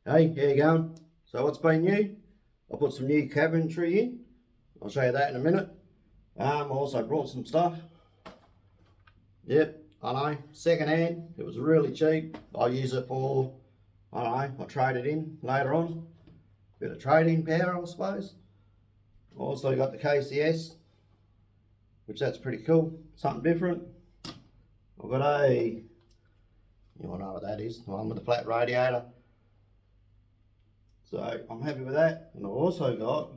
Hey, how you going? So what's been new? I put some new cabinetry in. I'll show you that in a minute. I also brought some stuff. Yep, I know, second hand. It was really cheap. I'll use it for, I don't know, I'll trade it in later on. Bit of trading power, I suppose. Also got the KCS, which that's pretty cool. Something different. I've got you all know what that is, the one with the flat radiator. So I'm happy with that. And I've also got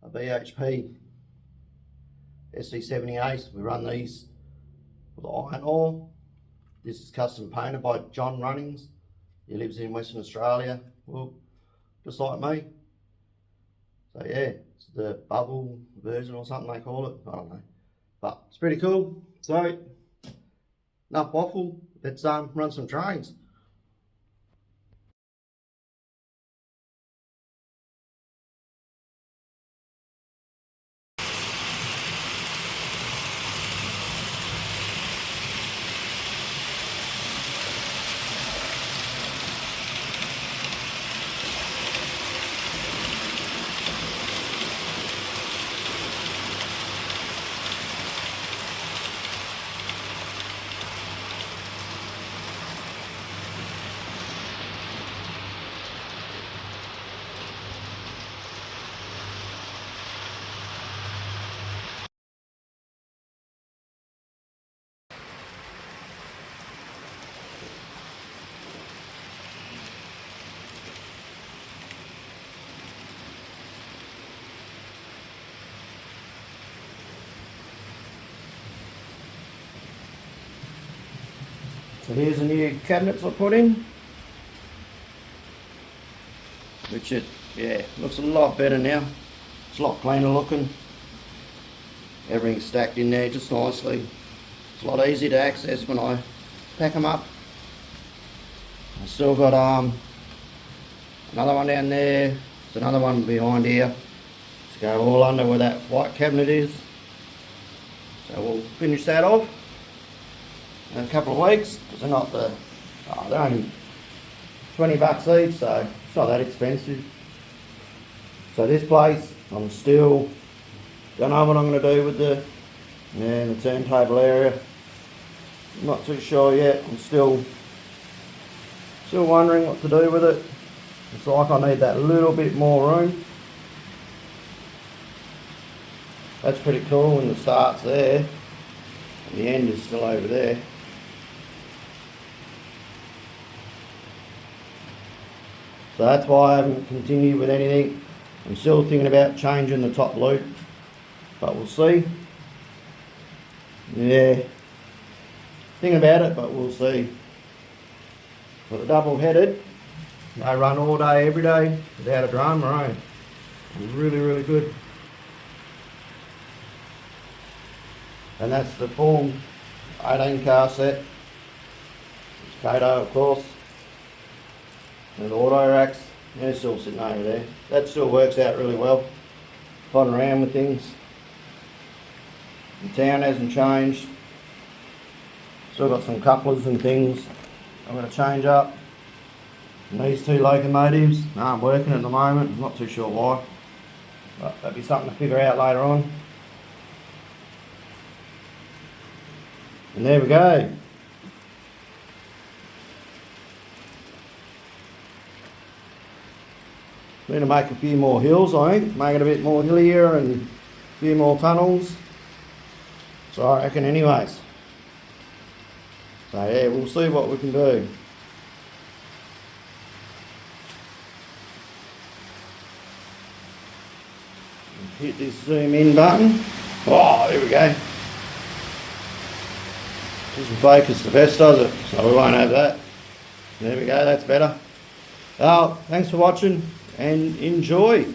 a BHP SC78. We run these with iron ore. This is custom painted by John Runnings. He lives in Western Australia, well, just like me. So yeah, it's the bubble version or something they call it. I don't know, but it's pretty cool. So enough waffle. Let's run some trains. So here's the new cabinets I put in, which looks a lot better now. It's a lot cleaner looking. Everything's stacked in there just nicely. It's a lot easier to access when I pack them up. I've still got another one down there. There's another one behind here to go all under where that white cabinet is. So we'll finish that off in a couple of weeks, because they're only 20 bucks each, so it's not that expensive. So this place, I'm still don't know what I'm going to do with the turntable area. I'm not too sure yet. I'm still wondering what to do with it. It's like I need that little bit more room. That's pretty cool when the start's there and the end is still over there. So that's why I haven't continued with anything. I'm still thinking about changing the top loop, but we'll see. Yeah, thinking about it, but we'll see. For the double headed, they run all day, every day, without a drum or own. Really, really good. And that's the full 18 car set. It's Kato, of course. And the auto racks, they're still sitting over there. That still works out really well. Plodding around with things. The town hasn't changed. Still got some couplers and things I'm going to change up. And these two locomotives aren't working at the moment. I'm not too sure why, but that'll be something to figure out later on. And there we go. Need to make a few more hills, I think. Make it a bit more hillier and a few more tunnels. So I reckon anyways. So yeah, we'll see what we can do. Hit this zoom in button. Oh, there we go. Doesn't focus the best, does it? So we won't have that. There we go, that's better. Well, thanks for watching and enjoy.